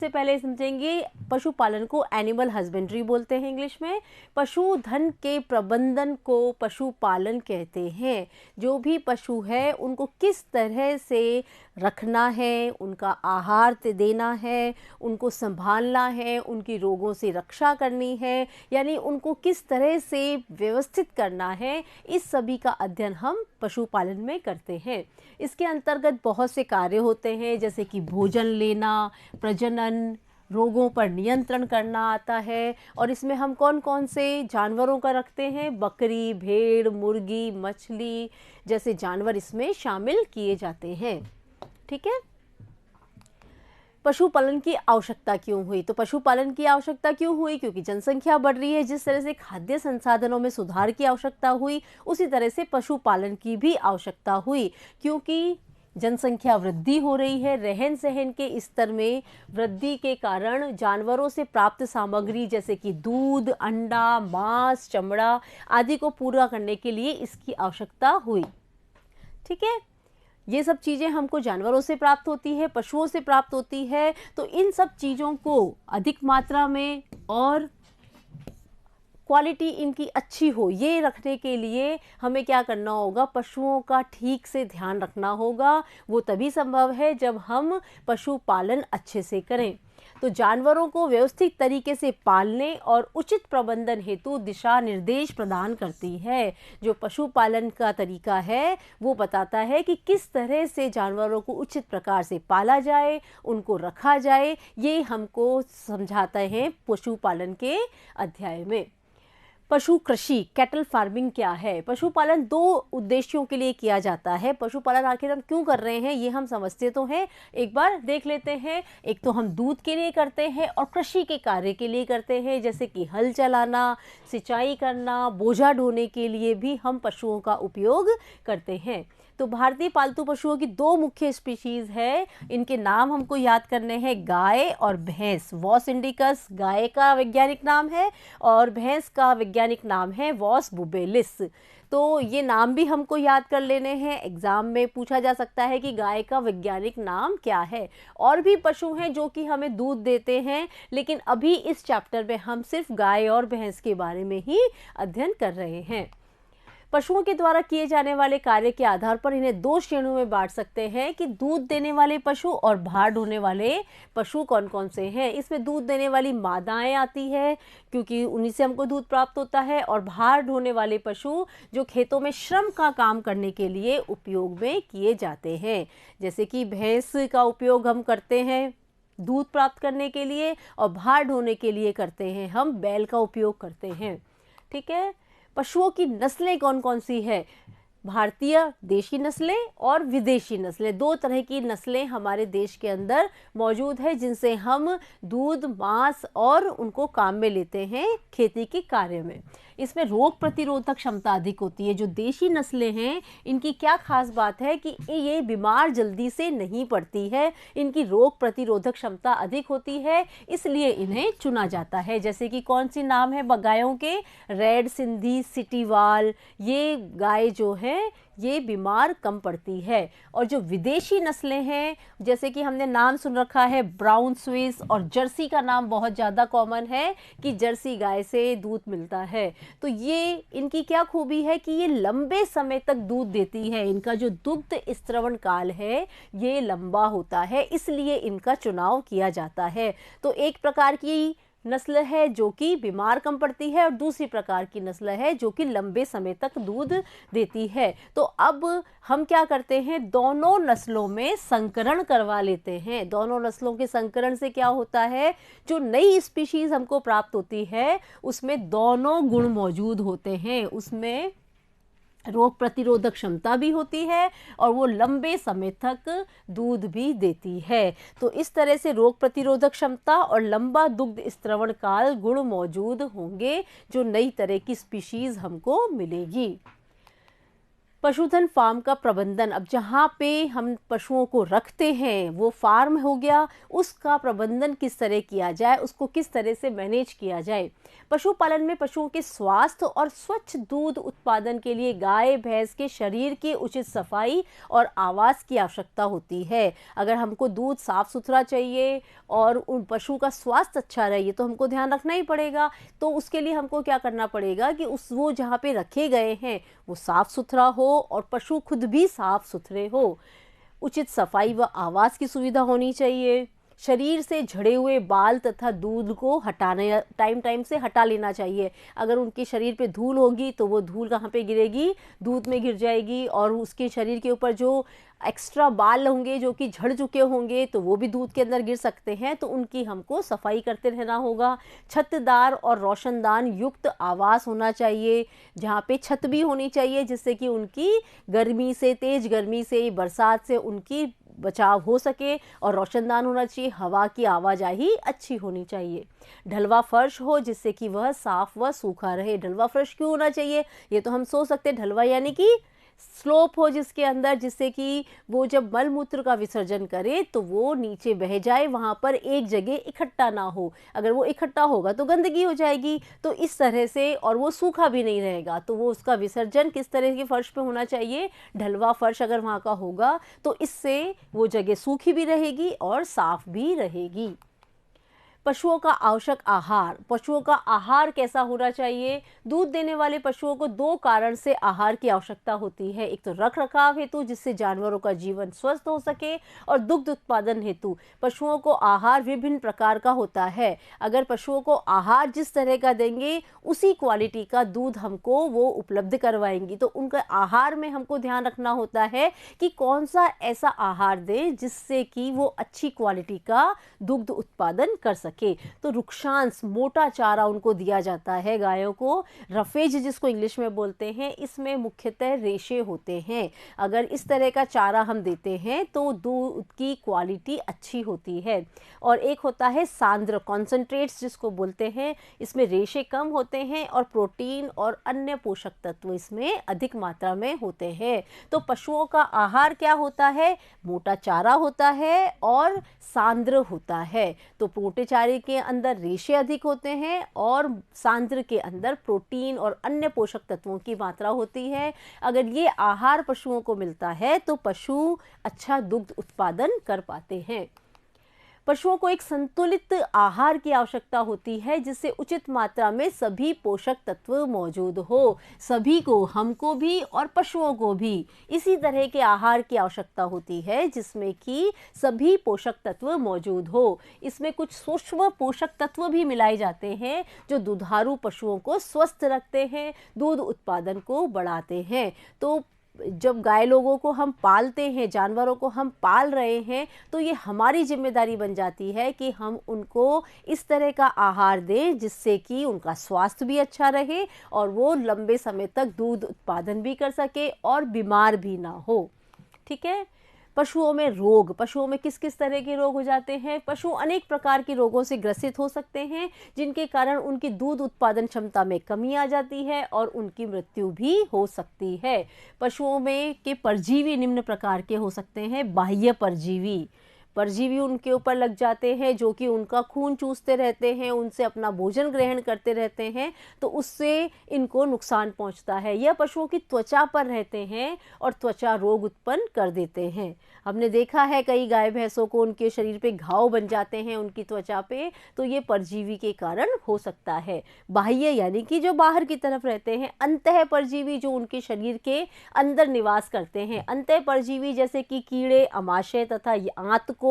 से पहले समझेंगे पशुपालन को एनिमल हस्बेंड्री बोलते हैं इंग्लिश में। पशुधन के प्रबंधन को पशुपालन कहते हैं। जो भी पशु है उनको किस तरह से रखना है, उनका आहार देना है, उनको संभालना है, उनकी रोगों से रक्षा करनी है, यानी उनको किस तरह से व्यवस्थित करना है, इस सभी का अध्ययन हम पशुपालन में करते हैं। इसके अंतर्गत बहुत से कार्य होते हैं, जैसे कि भोजन लेना, प्रजनन, रोगों पर नियंत्रण करना आता है। और इसमें हम कौन कौन से जानवरों का रखते हैं? बकरी, भेड़, मुर्गी, मछली जैसे जानवर इसमें शामिल किए जाते हैं। ठीक है। पशुपालन की आवश्यकता क्यों हुई? तो पशुपालन की आवश्यकता क्यों हुई? क्योंकि जनसंख्या बढ़ रही है। जिस तरह से खाद्य संसाधनों में सुधार की आवश्यकता हुई, उसी तरह से पशुपालन की भी आवश्यकता हुई, क्योंकि जनसंख्या वृद्धि हो रही है। रहन सहन के स्तर में वृद्धि के कारण जानवरों से प्राप्त सामग्री जैसे कि दूध, अंडा, मांस, चमड़ा आदि को पूरा करने के लिए इसकी आवश्यकता हुई। ठीक है। ये सब चीज़ें हमको जानवरों से प्राप्त होती है, पशुओं से प्राप्त होती है। तो इन सब चीज़ों को अधिक मात्रा में और क्वालिटी इनकी अच्छी हो, ये रखने के लिए हमें क्या करना होगा? पशुओं का ठीक से ध्यान रखना होगा। वो तभी संभव है जब हम पशुपालन अच्छे से करें। तो जानवरों को व्यवस्थित तरीके से पालने और उचित प्रबंधन हेतु दिशा निर्देश प्रदान करती है। जो पशुपालन का तरीका है वो बताता है कि किस तरह से जानवरों को उचित प्रकार से पाला जाए, उनको रखा जाए। ये हमको समझाते हैं पशुपालन के अध्याय में। पशु कृषि, कैटल फार्मिंग क्या है? पशुपालन दो उद्देश्यों के लिए किया जाता है। पशुपालन आखिर हम क्यों कर रहे हैं ये हम समझते तो हैं, एक बार देख लेते हैं। एक तो हम दूध के लिए करते हैं और कृषि के कार्य के लिए करते हैं, जैसे कि हल चलाना, सिंचाई करना, बोझा ढोने के लिए भी हम पशुओं का उपयोग करते हैं। तो भारतीय पालतू पशुओं की दो मुख्य स्पीशीज़ है। इनके नाम हमको याद करने हैं, गाय और भैंस। वॉस इंडिकस गाय का वैज्ञानिक नाम है और भैंस का वैज्ञानिक नाम है वॉस बुबेलिस। तो ये नाम भी हमको याद कर लेने हैं। एग्ज़ाम में पूछा जा सकता है कि गाय का वैज्ञानिक नाम क्या है। और भी पशु हैं जो कि हमें दूध देते हैं, लेकिन अभी इस चैप्टर में हम सिर्फ गाय और भैंस के बारे में ही अध्ययन कर रहे हैं। पशुओं के द्वारा किए जाने वाले कार्य के आधार पर इन्हें दो श्रेणियों में बांट सकते हैं कि दूध देने वाले पशु और भार ढोने वाले पशु कौन कौन से हैं। इसमें दूध देने वाली मादाएं आती है, क्योंकि उन्हीं से हमको दूध प्राप्त होता है। और भार ढोने वाले पशु जो खेतों में श्रम का काम करने के लिए उपयोग में किए जाते हैं। जैसे कि भैंस का उपयोग हम करते हैं दूध प्राप्त करने के लिए, और भार ढोने के लिए करते हैं हम बैल का उपयोग करते हैं। ठीक है। पशुओं की नस्लें कौन कौन सी है? भारतीय देशी नस्लें और विदेशी नस्लें, दो तरह की नस्लें हमारे देश के अंदर मौजूद है, जिनसे हम दूध, मांस और उनको काम में लेते हैं खेती के कार्य में। इसमें रोग प्रतिरोधक क्षमता अधिक होती है। जो देशी नस्लें हैं इनकी क्या खास बात है कि ये बीमार जल्दी से नहीं पड़ती है, इनकी रोग प्रतिरोधक क्षमता अधिक होती है, इसलिए इन्हें चुना जाता है। जैसे कि कौन सी नाम है गायों के? रेड सिंधी, सिटीवाल। ये गाय जो है ये बीमार कम पड़ती है। और जो विदेशी नस्लें हैं, जैसे कि हमने नाम सुन रखा है ब्राउन स्विस, और जर्सी का नाम बहुत ज़्यादा कॉमन है कि जर्सी गाय से दूध मिलता है। तो ये इनकी क्या खूबी है कि ये लंबे समय तक दूध देती है। इनका जो दुग्ध स्त्रवण काल है ये लंबा होता है, इसलिए इनका चुनाव किया जाता है। तो एक प्रकार की नस्ल है जो कि बीमार कम पड़ती है, और दूसरी प्रकार की नस्ल है जो कि लंबे समय तक दूध देती है। तो अब हम क्या करते हैं? दोनों नस्लों में संकरण करवा लेते हैं। दोनों नस्लों के संकरण से क्या होता है? जो नई स्पीशीज हमको प्राप्त होती है उसमें दोनों गुण मौजूद होते हैं। उसमें रोग प्रतिरोधक क्षमता भी होती है और वो लंबे समय तक दूध भी देती है। तो इस तरह से रोग प्रतिरोधक क्षमता और लंबा दुग्ध स्त्रवण काल गुण मौजूद होंगे जो नई तरह की स्पीशीज हमको मिलेगी। पशुधन फार्म का प्रबंधन, अब जहाँ पे हम पशुओं को रखते हैं वो फार्म हो गया, उसका प्रबंधन किस तरह किया जाए, उसको किस तरह से मैनेज किया जाए। पशुपालन में पशुओं के स्वास्थ्य और स्वच्छ दूध उत्पादन के लिए गाय भैंस के शरीर की उचित सफाई और आवास की आवश्यकता होती है। अगर हमको दूध साफ सुथरा चाहिए और उन पशु का स्वास्थ्य अच्छा रहे तो हमको ध्यान रखना ही पड़ेगा। तो उसके लिए हमको क्या करना पड़ेगा कि उस वो जहाँ पे रखे गए हैं वो साफ सुथरा हो और पशु खुद भी साफ सुथरे हो। उचित सफाई व आवास की सुविधा होनी चाहिए। शरीर से झड़े हुए बाल तथा दूध को हटाने टाइम टाइम से हटा लेना चाहिए। अगर उनके शरीर पे धूल होगी तो वो धूल कहाँ पे गिरेगी, दूध में गिर जाएगी, और उसके शरीर के ऊपर जो एक्स्ट्रा बाल होंगे जो कि झड़ चुके होंगे तो वो भी दूध के अंदर गिर सकते हैं, तो उनकी हमको सफाई करते रहना होगा। छतदार और रोशनदान युक्त आवास होना चाहिए, जहाँ पे छत भी होनी चाहिए जिससे कि उनकी गर्मी से, तेज गर्मी से, बरसात से उनकी बचाव हो सके, और रोशनदान होना चाहिए, हवा की आवाजाही अच्छी होनी चाहिए। ढलवा फर्श हो जिससे कि वह साफ व सूखा रहे। ढलवा फर्श क्यों होना चाहिए, ये तो हम सोच सकते हैं। ढलवा यानी कि स्लोप हो जिसके अंदर, जिससे कि वो जब मल मूत्र का विसर्जन करे तो वो नीचे बह जाए, वहाँ पर एक जगह इकट्ठा ना हो। अगर वो इकट्ठा होगा तो गंदगी हो जाएगी, तो इस तरह से, और वो सूखा भी नहीं रहेगा, तो वो उसका विसर्जन किस तरह के फर्श पे होना चाहिए, ढलवा फर्श अगर वहाँ का होगा तो इससे वो जगह सूखी भी रहेगी और साफ भी रहेगी। पशुओं का आवश्यक आहार, पशुओं का आहार कैसा होना चाहिए। दूध देने वाले पशुओं को दो कारण से आहार की आवश्यकता होती है। एक तो रख रखाव हेतु जिससे जानवरों का जीवन स्वस्थ हो सके, और दुग्ध उत्पादन हेतु। पशुओं को आहार विभिन्न प्रकार का होता है। अगर पशुओं को आहार जिस तरह का देंगे उसी क्वालिटी का दूध हमको वो उपलब्ध करवाएंगी। तो उनका आहार में हमको ध्यान रखना होता है कि कौन सा ऐसा आहार दें जिससे कि वो अच्छी क्वालिटी का दुग्ध उत्पादन कर सके। तो रुक्षांश, मोटा चारा उनको दिया जाता है गायों को। रफेज जिसको इंग्लिश में बोलते हैं, इसमें मुख्यतः रेशे होते हैं। अगर इस तरह का चारा हम देते हैं तो दूध की क्वालिटी अच्छी होती है। और एक होता है सांद्र, कॉन्सेंट्रेट्स जिसको बोलते हैं, इसमें रेशे कम होते हैं और प्रोटीन और अन्य पोषक तत्व इसमें अधिक मात्रा में होते हैं। तो पशुओं का आहार क्या होता है, मोटा चारा होता है और सांद्र होता है। तो मोटे चारे के अंदर रेशे अधिक होते हैं और सांद्र के अंदर प्रोटीन और अन्य पोषक तत्वों की मात्रा होती है। अगर ये आहार पशुओं को मिलता है तो पशु अच्छा दुग्ध उत्पादन कर पाते हैं। पशुओं को एक संतुलित आहार की आवश्यकता होती है जिससे उचित मात्रा में सभी पोषक तत्व मौजूद हो। सभी को, हमको भी और पशुओं को भी इसी तरह के आहार की आवश्यकता होती है जिसमें कि सभी पोषक तत्व मौजूद हो। इसमें कुछ सूक्ष्म पोषक तत्व भी मिलाए जाते हैं जो दुधारू पशुओं को स्वस्थ रखते हैं, दूध उत्पादन को बढ़ाते हैं। तो जब गाय लोगों को हम पालते हैं, जानवरों को हम पाल रहे हैं, तो ये हमारी जिम्मेदारी बन जाती है कि हम उनको इस तरह का आहार दें जिससे कि उनका स्वास्थ्य भी अच्छा रहे और वो लंबे समय तक दूध उत्पादन भी कर सके और बीमार भी ना हो। ठीक है। पशुओं में रोग, पशुओं में किस किस तरह के रोग हो जाते हैं। पशु अनेक प्रकार के रोगों से ग्रसित हो सकते हैं जिनके कारण उनकी दूध उत्पादन क्षमता में कमी आ जाती है और उनकी मृत्यु भी हो सकती है। पशुओं में के परजीवी निम्न प्रकार के हो सकते हैं। बाह्य परजीवी, परजीवी उनके ऊपर लग जाते हैं जो कि उनका खून चूसते रहते हैं, उनसे अपना भोजन ग्रहण करते रहते हैं, तो उससे इनको नुकसान पहुंचता है। यह पशुओं की त्वचा पर रहते हैं और त्वचा रोग उत्पन्न कर देते हैं। हमने देखा है कई गाय भैंसों को उनके शरीर पे घाव बन जाते हैं उनकी त्वचा पे, तो ये परजीवी के कारण हो सकता है। बाह्य यानी कि जो बाहर की तरफ रहते हैं। अंतः परजीवी जो उनके शरीर के अंदर निवास करते हैं। अंतः परजीवी जैसे कि कीड़े, अमाशय तथा आंत को,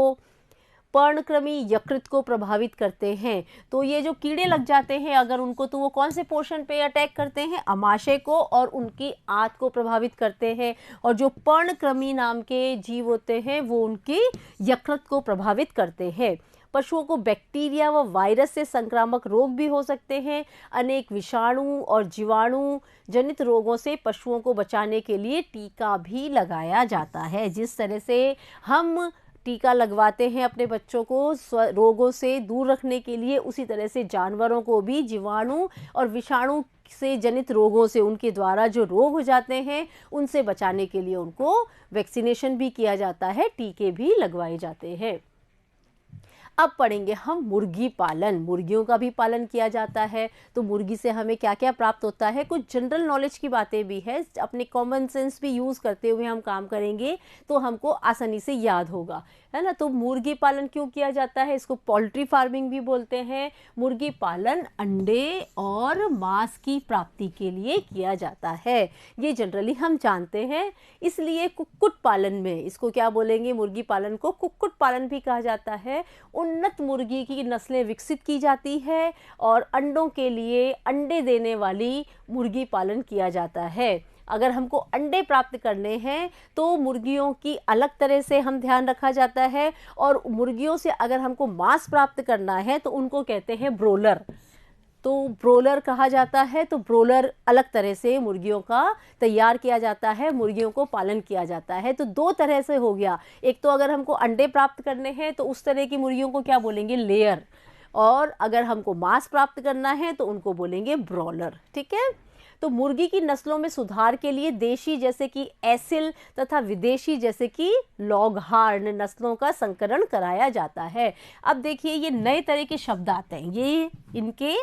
पर्णकृमि, यकृत को प्रभावित करते हैं। तो ये जो कीड़े लग जाते हैं अगर उनको, तो वो कौन से पोर्शन पे अटैक करते हैं, अमाशय को, और उनकी आंत को प्रभावित करते हैं। और जो पर्णकृमि नाम के जीव होते हैं वो उनकी यकृत को प्रभावित करते हैं। पशुओं को बैक्टीरिया व वायरस से संक्रामक रोग भी हो सकते हैं। अनेक विषाणु और जीवाणु जनित रोगों से पशुओं को बचाने के लिए टीका भी लगाया जाता है। जिस तरह से हम टीका लगवाते हैं अपने बच्चों को रोगों से दूर रखने के लिए, उसी तरह से जानवरों को भी जीवाणु और विषाणु से जनित रोगों से, उनके द्वारा जो रोग हो जाते हैं उनसे बचाने के लिए उनको वैक्सीनेशन भी किया जाता है, टीके भी लगवाए जाते हैं। अब पढ़ेंगे हम मुर्गी पालन। मुर्गियों का भी पालन किया जाता है, तो मुर्गी से हमें क्या क्या प्राप्त होता है, कुछ जनरल नॉलेज की बातें भी है, अपने कॉमन सेंस भी यूज़ करते हुए हम काम करेंगे तो हमको आसानी से याद होगा, है ना। तो मुर्गी पालन क्यों किया जाता है, इसको पोल्ट्री फार्मिंग भी बोलते हैं। मुर्गी पालन अंडे और मांस की प्राप्ति के लिए किया जाता है, ये जनरली हम जानते हैं। इसलिए कुक्कुट पालन में, इसको क्या बोलेंगे, मुर्गी पालन को कुक्कुट पालन भी कहा जाता है। उन्नत मुर्गी की नस्लें विकसित की जाती है और अंडों के लिए अंडे देने वाली मुर्गी पालन किया जाता है। अगर हमको अंडे प्राप्त करने हैं तो मुर्गियों की अलग तरह से हम ध्यान रखा जाता है, और मुर्गियों से अगर हमको मांस प्राप्त करना है तो उनको कहते हैं ब्रोलर, तो ब्रोलर कहा जाता है। तो ब्रोलर अलग तरह से मुर्गियों का तैयार किया जाता है, मुर्गियों को पालन किया जाता है। तो दो तरह से हो गया, एक तो अगर हमको अंडे प्राप्त करने हैं तो उस तरह की मुर्गियों को क्या बोलेंगे, लेयर, और अगर हमको मांस प्राप्त करना है तो उनको बोलेंगे ब्रॉलर, ठीक है। तो मुर्गी की नस्लों में सुधार के लिए देशी जैसे कि एसिल तथा विदेशी जैसे कि लॉगहार्न नस्लों का संकरण कराया जाता है। अब देखिए ये नए तरह के शब्द आते हैं, ये इनके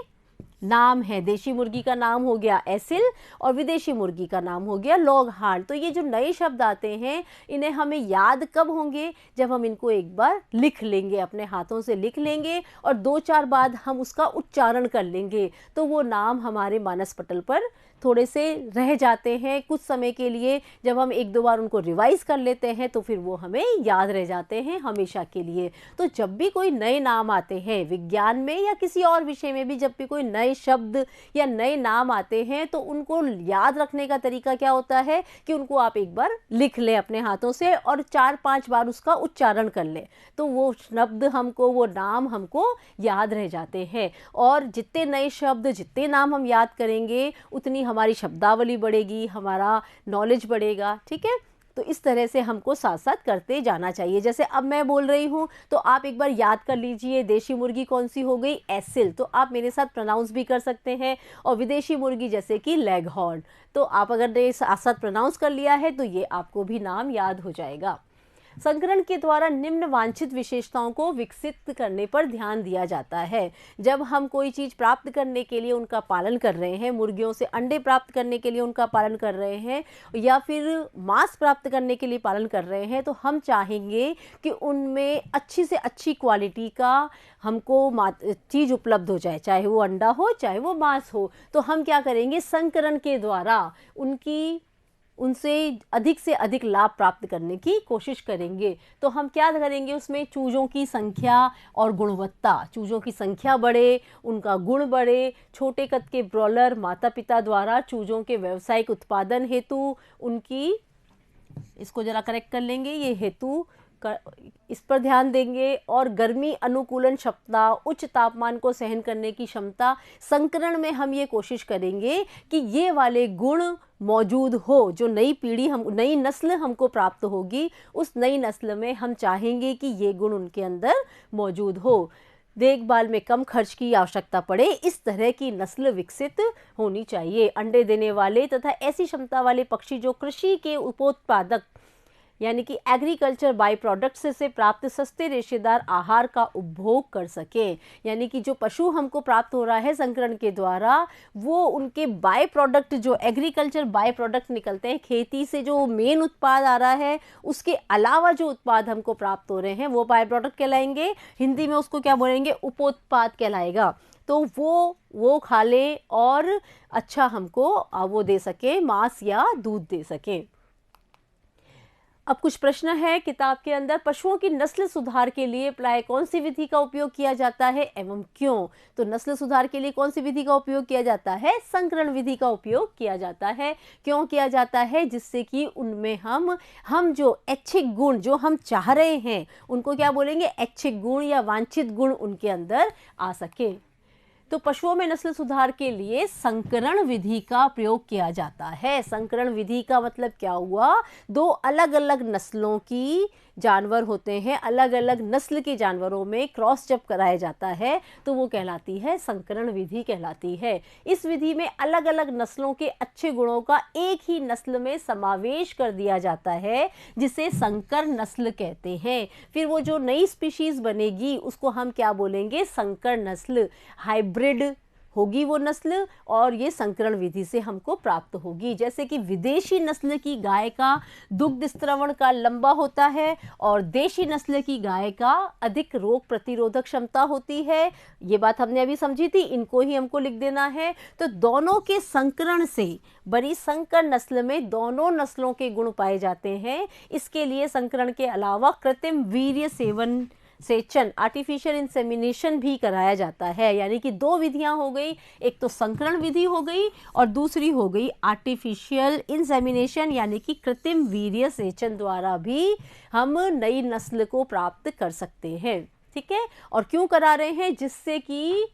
नाम है। देशी मुर्गी का नाम हो गया एसिल और विदेशी मुर्गी का नाम हो गया लॉगहार्न। तो ये जो नए शब्द आते हैं इन्हें हमें याद कब होंगे, जब हम इनको एक बार लिख लेंगे, अपने हाथों से लिख लेंगे और दो चार बार हम उसका उच्चारण कर लेंगे, तो वो नाम हमारे मानस पटल पर थोड़े से रह जाते हैं कुछ समय के लिए। जब हम एक दो बार उनको रिवाइज कर लेते हैं तो फिर वो हमें याद रह जाते हैं हमेशा के लिए। तो जब भी कोई नए नाम आते हैं विज्ञान में या किसी और विषय में भी, जब भी कोई नए शब्द या नए नाम आते हैं तो उनको याद रखने का तरीका क्या होता है कि उनको आप एक बार लिख लें अपने हाथों से और 4-5 बार उसका उच्चारण कर लें, तो वो शब्द हमको, वो नाम हमको याद रह जाते हैं। और जितने नए शब्द, जितने नाम हम याद करेंगे उतनी हमारी शब्दावली बढ़ेगी, हमारा नॉलेज बढ़ेगा, ठीक है। तो इस तरह से हमको साथ साथ करते जाना चाहिए। जैसे अब मैं बोल रही हूँ तो आप एक बार याद कर लीजिए, देशी मुर्गी कौन सी हो गई, एसिल, तो आप मेरे साथ प्रोनाउंस भी कर सकते हैं। और विदेशी मुर्गी जैसे कि लेगहॉर्न, तो आप अगर साथ साथ प्रोनाउंस कर लिया है तो ये आपको भी नाम याद हो जाएगा। संकरण के द्वारा निम्न वांछित विशेषताओं को विकसित करने पर ध्यान दिया जाता है। जब हम कोई चीज़ प्राप्त करने के लिए उनका पालन कर रहे हैं, मुर्गियों से अंडे प्राप्त करने के लिए उनका पालन कर रहे हैं या फिर मांस प्राप्त करने के लिए पालन कर रहे हैं, तो हम चाहेंगे कि उनमें अच्छी से अच्छी क्वालिटी का हमको चीज़ उपलब्ध हो जाए, चाहे वो अंडा हो चाहे वो मांस हो। तो हम क्या करेंगे, संकरण के द्वारा उनसे अधिक से अधिक लाभ प्राप्त करने की कोशिश करेंगे। तो हम क्या करेंगे, उसमें चूज़ों की संख्या और गुणवत्ता, चूज़ों की संख्या बढ़े, उनका गुण बढ़े। छोटे कद के ब्रॉयलर माता पिता द्वारा चूज़ों के व्यावसायिक उत्पादन हेतु उनकी, इसको जरा करेक्ट कर लेंगे, ये हेतु इस पर ध्यान देंगे। और गर्मी अनुकूलन क्षमता, उच्च तापमान को सहन करने की क्षमता, संकरण में हम ये कोशिश करेंगे कि ये वाले गुण मौजूद हो। जो नई पीढ़ी, हम नई नस्ल हमको प्राप्त होगी, उस नई नस्ल में हम चाहेंगे कि ये गुण उनके अंदर मौजूद हो। देखभाल में कम खर्च की आवश्यकता पड़े, इस तरह की नस्ल विकसित होनी चाहिए। अंडे देने वाले तथा ऐसी क्षमता वाले पक्षी जो कृषि के उपोत्पादक यानी कि एग्रीकल्चर बाई प्रोडक्ट्स से प्राप्त सस्ते रेशेदार आहार का उपभोग कर सकें। यानी कि जो पशु हमको प्राप्त हो रहा है संकरण के द्वारा, वो उनके बाय प्रोडक्ट, जो एग्रीकल्चर बाय प्रोडक्ट निकलते हैं, खेती से जो मेन उत्पाद आ रहा है उसके अलावा जो उत्पाद हमको प्राप्त हो रहे हैं वो बाय प्रोडक्ट कहलाएंगे। हिंदी में उसको क्या बोलेंगे, उपोत्पाद कहलाएगा। तो वो खा ले और अच्छा हमको वो दे सके, मांस या दूध दे सके। अब कुछ प्रश्न है किताब के अंदर, पशुओं की नस्ल सुधार के लिए प्राय कौन सी विधि का उपयोग किया जाता है एवं क्यों। तो नस्ल सुधार के लिए कौन सी विधि का उपयोग किया जाता है, संकरण विधि का उपयोग किया जाता है। क्यों किया जाता है, जिससे कि उनमें हम जो ऐच्छिक गुण जो हम चाह रहे हैं उनको क्या बोलेंगे, ऐच्छिक गुण या वांछित गुण उनके अंदर आ सके। तो पशुओं में नस्ल सुधार के लिए संकरण विधि का प्रयोग किया जाता है। संकरण विधि का मतलब क्या हुआ, दो अलग अलग नस्लों की जानवर होते हैं, अलग अलग नस्ल के जानवरों में क्रॉस जब कराया जाता है तो वो कहलाती है संकरण विधि कहलाती है। इस विधि में अलग अलग नस्लों के अच्छे गुणों का एक ही नस्ल में समावेश कर दिया जाता है, जिसे संकर नस्ल कहते हैं। फिर वो जो नई स्पीशीज बनेगी उसको हम क्या बोलेंगे? संकर नस्ल, हाइब्रिड होगी वो नस्ल, और ये संकरण विधि से हमको प्राप्त होगी। जैसे कि विदेशी नस्ल की गाय का दुग्ध स्त्रवण का लंबा होता है और देशी नस्ल की गाय का अधिक रोग प्रतिरोधक क्षमता होती है। ये बात हमने अभी समझी थी, इनको ही हमको लिख देना है। तो दोनों के संकरण से बड़ी संकर नस्ल में दोनों नस्लों के गुण पाए जाते हैं। इसके लिए संकरण के अलावा कृत्रिम वीर्य सेचन, आर्टिफिशियल इंसेमिनेशन भी कराया जाता है। यानी कि दो विधियां हो गई, एक तो संकरण विधि हो गई और दूसरी हो गई आर्टिफिशियल इंसेमिनेशन, यानी कि कृत्रिम वीर्य सेचन द्वारा भी हम नई नस्ल को प्राप्त कर सकते हैं। ठीक है, और क्यों करा रहे हैं? जिससे कि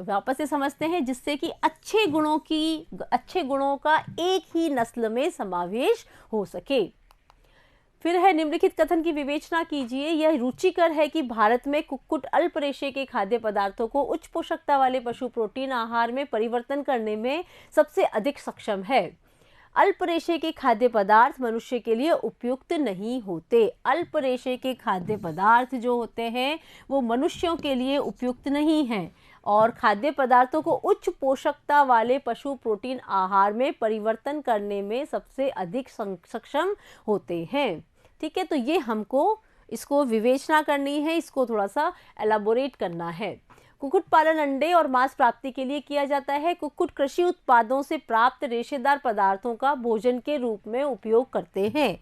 वापस से समझते हैं, जिससे कि अच्छे गुणों का एक ही नस्ल में समावेश हो सके। फिर है निम्नलिखित कथन की विवेचना कीजिए। यह रुचिकर है कि भारत में कुक्कुट अल्प रेशे के खाद्य पदार्थों को उच्च पोषकता वाले पशु प्रोटीन आहार में परिवर्तन करने में सबसे अधिक सक्षम है। अल्प रेशे के खाद्य पदार्थ मनुष्य के लिए उपयुक्त नहीं होते। अल्प रेशे के खाद्य पदार्थ जो होते हैं वो मनुष्यों के लिए उपयुक्त नहीं हैं और खाद्य पदार्थों को उच्च पोषकता वाले पशु प्रोटीन आहार में परिवर्तन करने में सबसे अधिक सक्षम होते हैं। ठीक है, तो ये हमको इसको विवेचना करनी है, इसको थोड़ा सा एलाबोरेट करना है। कुक्कुट पालन अंडे और मांस प्राप्ति के लिए किया जाता है। कुक्कुट कृषि उत्पादों से प्राप्त रेशेदार पदार्थों का भोजन के रूप में उपयोग करते हैं।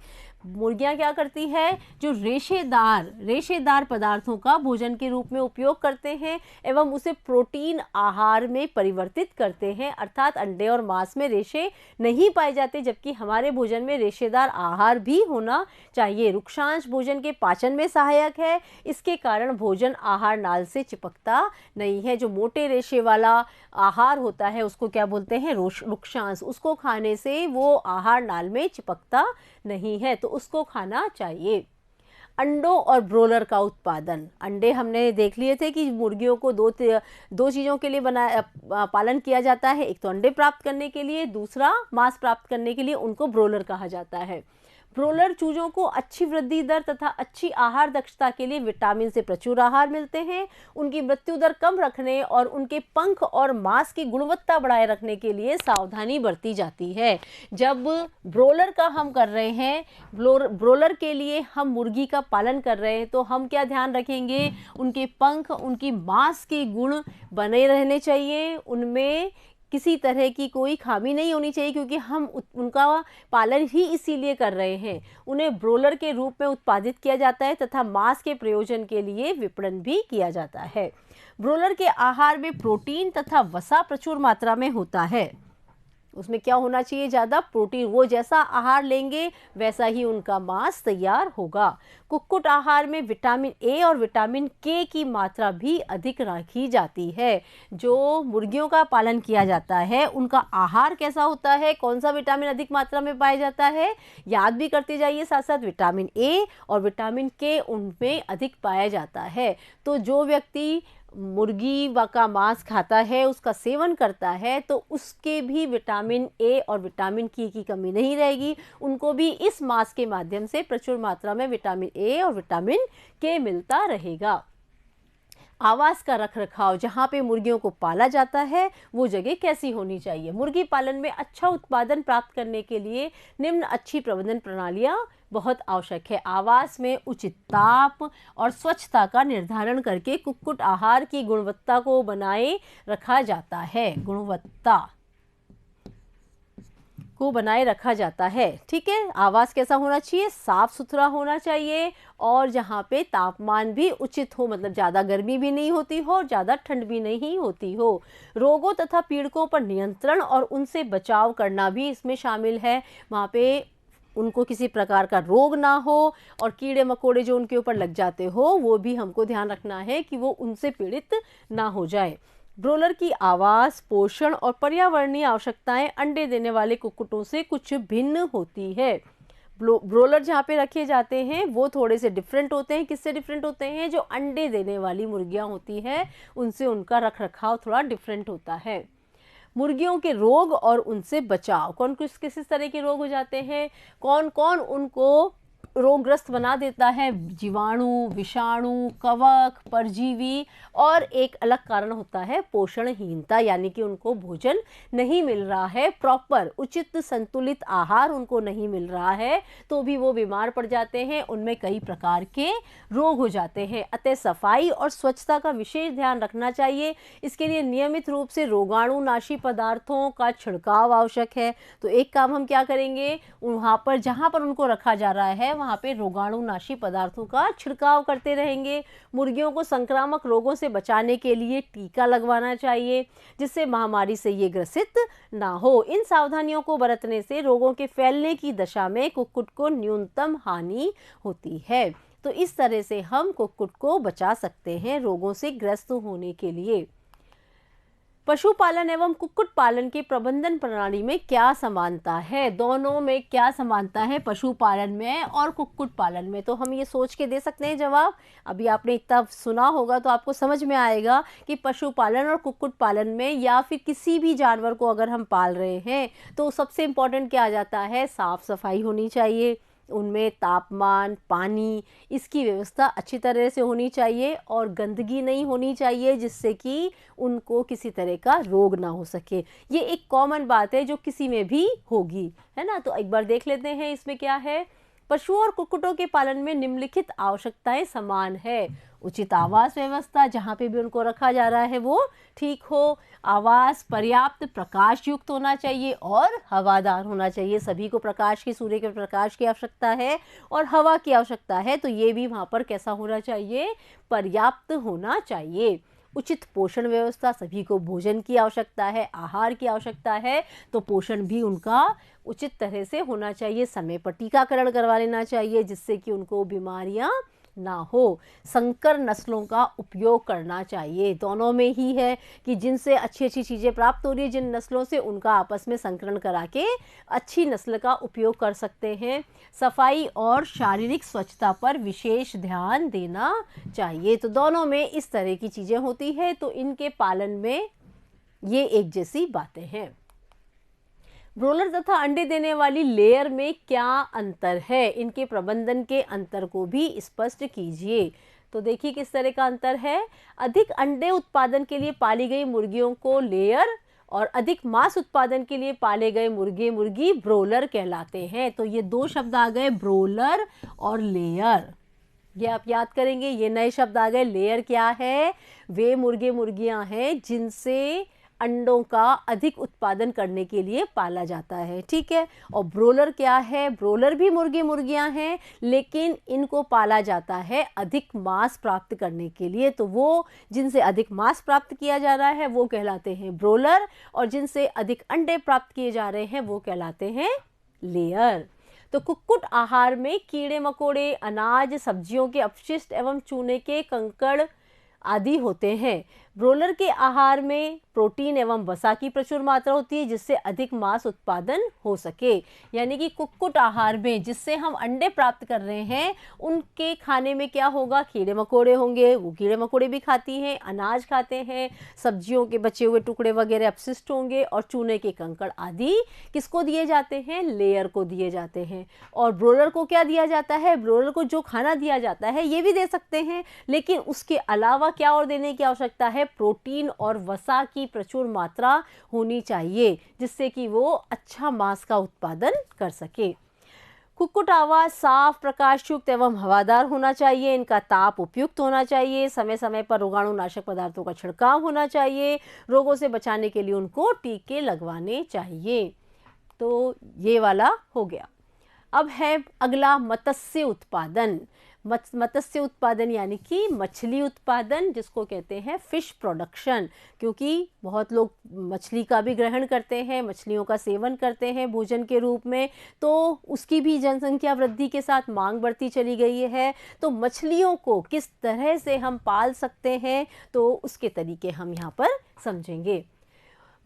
मुर्गियां क्या करती है? जो रेशेदार पदार्थों का भोजन के रूप में उपयोग करते हैं एवं उसे प्रोटीन आहार में परिवर्तित करते हैं। अर्थात अंडे और मांस में रेशे नहीं पाए जाते, जबकि हमारे भोजन में रेशेदार आहार भी होना चाहिए। रुक्षांश भोजन के पाचन में सहायक है, इसके कारण भोजन आहार नाल से चिपकता नहीं है। जो मोटे रेशे वाला आहार होता है उसको क्या बोलते हैं? रुक्षांश। उसको खाने से वो आहार नाल में चिपकता नहीं है, तो उसको खाना चाहिए। अंडों और ब्रोलर का उत्पादन। अंडे हमने देख लिए थे कि मुर्गियों को दो चीज़ों के लिए पालन किया जाता है। एक तो अंडे प्राप्त करने के लिए, दूसरा मांस प्राप्त करने के लिए। उनको ब्रोलर कहा जाता है। ब्रोलर चूजों को अच्छी वृद्धि दर तथा अच्छी आहार दक्षता के लिए विटामिन से प्रचुर आहार मिलते हैं। उनकी मृत्यु दर कम रखने और उनके पंख और मांस की गुणवत्ता बढ़ाए रखने के लिए सावधानी बरती जाती है। जब ब्रोलर का हम कर रहे हैं, ब्रोलर के लिए हम मुर्गी का पालन कर रहे हैं, तो हम क्या ध्यान रखेंगे? उनके पंख, उनकी मांस के गुण बने रहने चाहिए, उनमें किसी तरह की कोई खामी नहीं होनी चाहिए, क्योंकि हम उनका पालन ही इसीलिए कर रहे हैं। उन्हें ब्रोलर के रूप में उत्पादित किया जाता है तथा मांस के प्रयोजन के लिए विपणन भी किया जाता है। ब्रोलर के आहार में प्रोटीन तथा वसा प्रचुर मात्रा में होता है। उसमें क्या होना चाहिए? ज़्यादा प्रोटीन। वो जैसा आहार लेंगे वैसा ही उनका मांस तैयार होगा। कुक्कुट आहार में विटामिन ए और विटामिन के की मात्रा भी अधिक रखी जाती है। जो मुर्गियों का पालन किया जाता है उनका आहार कैसा होता है? कौन सा विटामिन अधिक मात्रा में पाया जाता है? याद भी करते जाइए साथ साथ। विटामिन ए और विटामिन के उनमें अधिक पाया जाता है। तो जो व्यक्ति मुर्गी का मांस खाता है, उसका सेवन करता है, तो उसके भी विटामिन ए और विटामिन के की कमी नहीं रहेगी। उनको भी इस मांस के माध्यम से प्रचुर मात्रा में विटामिन ए और विटामिन के मिलता रहेगा। आवास का रखरखाव। जहाँ पे मुर्गियों को पाला जाता है वो जगह कैसी होनी चाहिए? मुर्गी पालन में अच्छा उत्पादन प्राप्त करने के लिए निम्न अच्छी प्रबंधन प्रणालियाँ बहुत आवश्यक है। आवास में उचित ताप और स्वच्छता का निर्धारण करके कुक्कुट आहार की गुणवत्ता को बनाए रखा जाता है। ठीक है, आवास कैसा होना चाहिए? साफ सुथरा होना चाहिए और जहाँ पे तापमान भी उचित हो, मतलब ज़्यादा गर्मी भी नहीं होती हो और ज़्यादा ठंड भी नहीं होती हो। रोगों तथा पीड़कों पर नियंत्रण और उनसे बचाव करना भी इसमें शामिल है। वहाँ पे उनको किसी प्रकार का रोग ना हो और कीड़े मकोड़े जो उनके ऊपर लग जाते हो वो भी हमको ध्यान रखना है कि वो उनसे पीड़ित ना हो जाए। ब्रोलर की आवास, पोषण और पर्यावरणीय आवश्यकताएं अंडे देने वाले कुक्कुटों से कुछ भिन्न होती है। ब्रोलर जहाँ पे रखे जाते हैं वो थोड़े से डिफरेंट होते हैं। किससे डिफरेंट होते हैं? जो अंडे देने वाली मुर्गियाँ होती हैं उनसे उनका रख रखाव थोड़ा डिफरेंट होता है। मुर्गियों के रोग और उनसे बचाव, कौन किस तरह के रोग हो जाते हैं, कौन कौन उनको रोगग्रस्त बना देता है? जीवाणु, विषाणु, कवक, परजीवी, और एक अलग कारण होता है पोषणहीनता, यानी कि उनको भोजन नहीं मिल रहा है, प्रॉपर उचित संतुलित आहार उनको नहीं मिल रहा है, तो भी वो बीमार पड़ जाते हैं, उनमें कई प्रकार के रोग हो जाते हैं। अतः सफाई और स्वच्छता का विशेष ध्यान रखना चाहिए। इसके लिए नियमित रूप से रोगाणुनाशी पदार्थों का छिड़काव आवश्यक है। तो एक काम हम क्या करेंगे, वहाँ पर जहाँ पर उनको रखा जा रहा है वहाँ पे रोगाणुनाशी पदार्थों का छिड़काव करते रहेंगे। मुर्गियों को संक्रामक रोगों से बचाने के लिए टीका लगवाना चाहिए, जिससे महामारी से ये ग्रसित ना हो। इन सावधानियों को बरतने से रोगों के फैलने की दशा में कुक्कुट को न्यूनतम हानि होती है। तो इस तरह से हम कुक्कुट को बचा सकते हैं रोगों से ग्रस्त होने के लिए। पशुपालन एवं कुक्कुट पालन के प्रबंधन प्रणाली में क्या समानता है? दोनों में क्या समानता है, पशुपालन में और कुक्कुट पालन में? तो हम ये सोच के दे सकते हैं जवाब। अभी आपने इतना सुना होगा तो आपको समझ में आएगा कि पशुपालन और कुक्कुट पालन में, या फिर किसी भी जानवर को अगर हम पाल रहे हैं, तो सबसे इम्पोर्टेंट क्या आ जाता है? साफ सफाई होनी चाहिए, उनमें तापमान, पानी, इसकी व्यवस्था अच्छी तरह से होनी चाहिए, और गंदगी नहीं होनी चाहिए जिससे कि उनको किसी तरह का रोग ना हो सके। ये एक कॉमन बात है जो किसी में भी होगी, है ना। तो एक बार देख लेते हैं इसमें क्या है। पशुओं और कुक्कुटों के पालन में निम्नलिखित आवश्यकताएं समान है। उचित आवास व्यवस्था, जहाँ पे भी उनको रखा जा रहा है वो ठीक हो। आवास पर्याप्त प्रकाश युक्त होना चाहिए और हवादार होना चाहिए। सभी को प्रकाश की, सूर्य के प्रकाश की आवश्यकता है और हवा की आवश्यकता है, तो ये भी वहाँ पर कैसा होना चाहिए? पर्याप्त होना चाहिए। उचित पोषण व्यवस्था, सभी को भोजन की आवश्यकता है, आहार की आवश्यकता है, तो पोषण भी उनका उचित तरह से होना चाहिए। समय पर टीकाकरण करवा लेना चाहिए जिससे कि उनको बीमारियां ना हो। संकर नस्लों का उपयोग करना चाहिए, दोनों में ही है कि जिनसे अच्छी अच्छी चीज़ें प्राप्त हो रही है जिन नस्लों से, उनका आपस में संकरण करा के अच्छी नस्ल का उपयोग कर सकते हैं। सफाई और शारीरिक स्वच्छता पर विशेष ध्यान देना चाहिए। तो दोनों में इस तरह की चीज़ें होती है, तो इनके पालन में ये एक जैसी बातें हैं। ब्रोलर तथा अंडे देने वाली लेयर में क्या अंतर है? इनके प्रबंधन के अंतर को भी स्पष्ट कीजिए। तो देखिए किस तरह का अंतर है। अधिक अंडे उत्पादन के लिए पाली गई मुर्गियों को लेयर, और अधिक मांस उत्पादन के लिए पाले गए मुर्गे मुर्गी ब्रोलर कहलाते हैं। तो ये दो शब्द आ गए, ब्रोलर और लेयर। ये आप याद करेंगे, ये नए शब्द आ गए। लेयर क्या है? वे मुर्गे मुर्गियां हैं जिनसे अंडों का अधिक उत्पादन करने के लिए पाला जाता है, ठीक है। और ब्रोलर क्या है? ब्रोलर भी मुर्गे मुर्गियां हैं, लेकिन इनको पाला जाता है अधिक मांस प्राप्त करने के लिए। तो वो जिनसे अधिक मांस प्राप्त किया जा रहा है वो कहलाते हैं ब्रोलर, और जिनसे अधिक अंडे प्राप्त किए जा रहे हैं वो कहलाते हैं लेयर। तो कुक्कुट आहार में कीड़े मकोड़े, अनाज, सब्जियों के अपशिष्ट एवं चूने के कंकड़ आदि होते हैं। ब्रोलर के आहार में प्रोटीन एवं वसा की प्रचुर मात्रा होती है जिससे अधिक मांस उत्पादन हो सके। यानी कि कुक्कुट आहार में जिससे हम अंडे प्राप्त कर रहे हैं उनके खाने में क्या होगा? कीड़े मकोड़े होंगे, वो कीड़े मकोड़े भी खाती हैं, अनाज खाते हैं, सब्जियों के बचे हुए टुकड़े वगैरह अपशिष्ट होंगे, और चूने के कंकड़ आदि किसको दिए जाते हैं? लेयर को दिए जाते हैं। और ब्रोलर को क्या दिया जाता है? ब्रोलर को जो खाना दिया जाता है ये भी दे सकते हैं, लेकिन उसके अलावा क्या और देने की आवश्यकता है? प्रोटीन और वसा की प्रचुर मात्रा होनी चाहिए जिससे कि वो अच्छा मांस का उत्पादन कर सके। कुक्कुट आवास साफ, प्रकाशयुक्त एवं हवादार होना चाहिए। इनका ताप उपयुक्त होना चाहिए। समय समय पर रोगाणुनाशक पदार्थों का छिड़काव होना चाहिए। रोगों से बचाने के लिए उनको टीके लगवाने चाहिए। तो ये वाला हो गया। अब है अगला मत्स्य उत्पादन। मत्स्य उत्पादन यानी कि मछली उत्पादन, जिसको कहते हैं फिश प्रोडक्शन, क्योंकि बहुत लोग मछली का भी ग्रहण करते हैं, मछलियों का सेवन करते हैं भोजन के रूप में, तो उसकी भी जनसंख्या वृद्धि के साथ मांग बढ़ती चली गई है। तो मछलियों को किस तरह से हम पाल सकते हैं, तो उसके तरीके हम यहाँ पर समझेंगे।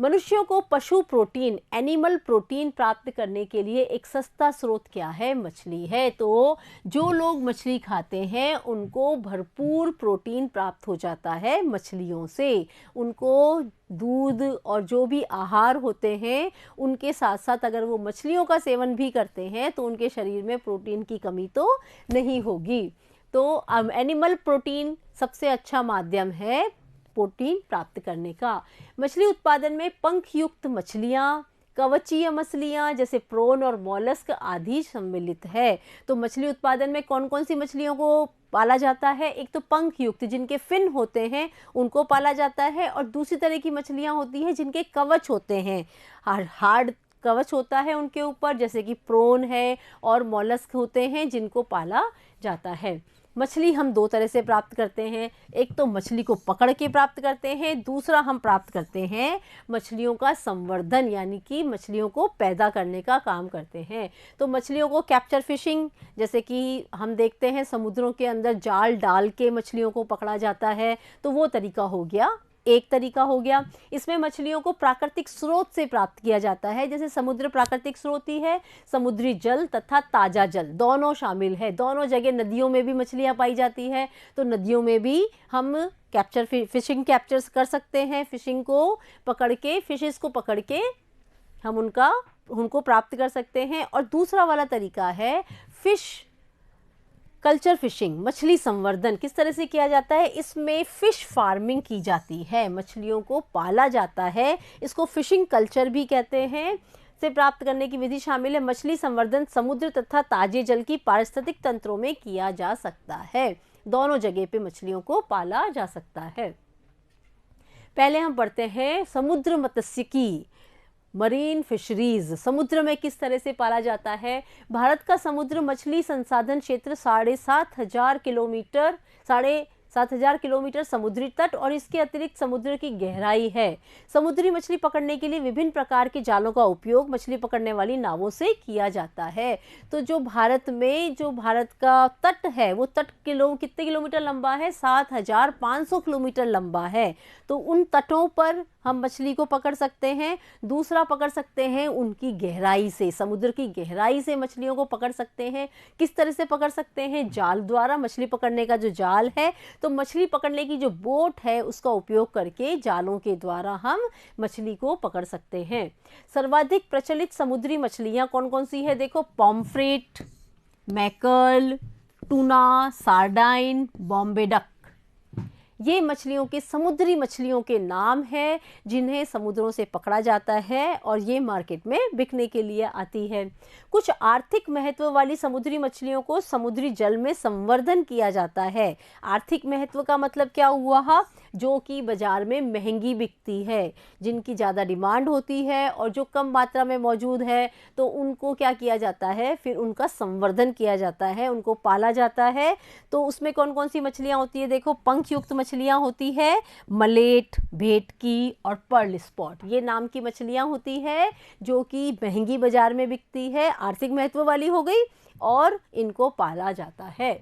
मनुष्यों को पशु प्रोटीन, एनिमल प्रोटीन प्राप्त करने के लिए एक सस्ता स्रोत क्या है? मछली है। तो जो लोग मछली खाते हैं उनको भरपूर प्रोटीन प्राप्त हो जाता है मछलियों से। उनको दूध और जो भी आहार होते हैं उनके साथ साथ अगर वो मछलियों का सेवन भी करते हैं तो उनके शरीर में प्रोटीन की कमी तो नहीं होगी। तो एनिमल प्रोटीन सबसे अच्छा माध्यम है प्रोटीन प्राप्त करने का। मछली उत्पादन में पंख युक्त मछलियाँ, कवचीय मछलियाँ जैसे प्रोन और मोलस्क आदि सम्मिलित है। तो मछली उत्पादन में कौन कौन सी मछलियों को पाला जाता है? एक तो पंख युक्त जिनके फिन होते हैं उनको पाला जाता है, और दूसरी तरह की मछलियाँ होती हैं जिनके कवच होते हैं, हार्ड कवच होता है उनके ऊपर, जैसे कि प्रोन है और मोलस्क होते हैं जिनको पाला जाता है। मछली हम दो तरह से प्राप्त करते हैं, एक तो मछली को पकड़ के प्राप्त करते हैं, दूसरा हम प्राप्त करते हैं मछलियों का संवर्धन, यानी कि मछलियों को पैदा करने का काम करते हैं। तो मछलियों को कैप्चर फिशिंग, जैसे कि हम देखते हैं समुद्रों के अंदर जाल डाल के मछलियों को पकड़ा जाता है, तो वो तरीका हो गया, एक तरीका हो गया। इसमें मछलियों को प्राकृतिक स्रोत से प्राप्त किया जाता है, जैसे समुद्र प्राकृतिक स्रोत ही है, समुद्री जल तथा ताज़ा जल दोनों शामिल है। दोनों जगह नदियों में भी मछलियाँ पाई जाती है, तो नदियों में भी हम फिशिंग कैप्चर्स कर सकते हैं। फिशिंग को पकड़ के, फिशेस को पकड़ के हम उनको प्राप्त कर सकते हैं। और दूसरा वाला तरीका है फिश कल्चर फिशिंग, मछली संवर्धन। किस तरह से किया जाता है? इसमें फिश फार्मिंग की जाती है, मछलियों को पाला जाता है, इसको फिशिंग कल्चर भी कहते हैं। से प्राप्त करने की विधि शामिल है। मछली संवर्धन समुद्र तथा ताजे जल की पारिस्थितिक तंत्रों में किया जा सकता है। दोनों जगह पे मछलियों को पाला जा सकता है। पहले हम पढ़ते हैं समुद्र मत्स्यिकी, मरीन फिशरीज, समुद्र में किस तरह से पाला जाता है। भारत का समुद्र मछली संसाधन क्षेत्र 7,500 किलोमीटर समुद्री तट और इसके अतिरिक्त समुद्र की गहराई है। समुद्री मछली पकड़ने के लिए विभिन्न प्रकार के जालों का उपयोग मछली पकड़ने वाली नावों से किया जाता है। तो जो भारत का तट है वो तट कितने किलोमीटर लंबा है? 7,500 किलोमीटर लंबा है। तो उन तटों पर हम मछली को पकड़ सकते हैं। दूसरा पकड़ सकते हैं उनकी गहराई से, समुद्र की गहराई से मछलियों को पकड़ सकते हैं। किस तरह से पकड़ सकते हैं? जाल द्वारा। मछली पकड़ने का जो जाल है, तो मछली पकड़ने की जो बोट है उसका उपयोग करके जालों के द्वारा हम मछली को पकड़ सकते हैं। सर्वाधिक प्रचलित समुद्री मछलियाँ कौन कौन सी है? देखो, pomfret, Maikal, tuna, sardine, Bombay duck, ये मछलियों के, समुद्री मछलियों के नाम हैं जिन्हें समुद्रों से पकड़ा जाता है और ये मार्केट में बिकने के लिए आती है। कुछ आर्थिक महत्व वाली समुद्री मछलियों को समुद्री जल में संवर्धन किया जाता है। आर्थिक महत्व का मतलब क्या हुआ? जो कि बाजार में महंगी बिकती है, जिनकी ज़्यादा डिमांड होती है और जो कम मात्रा में मौजूद है, तो उनको क्या किया जाता है? फिर उनका संवर्धन किया जाता है, उनको पाला जाता है। तो उसमें कौन कौन सी मछलियाँ होती है? देखो, पंख युक्त मछलियाँ होती है, मलेट, भेटकी और पर्ल स्पॉट, ये नाम की मछलियाँ होती है जो कि महंगी बाजार में बिकती है, आर्थिक महत्व वाली हो गई, और इनको पाला जाता है।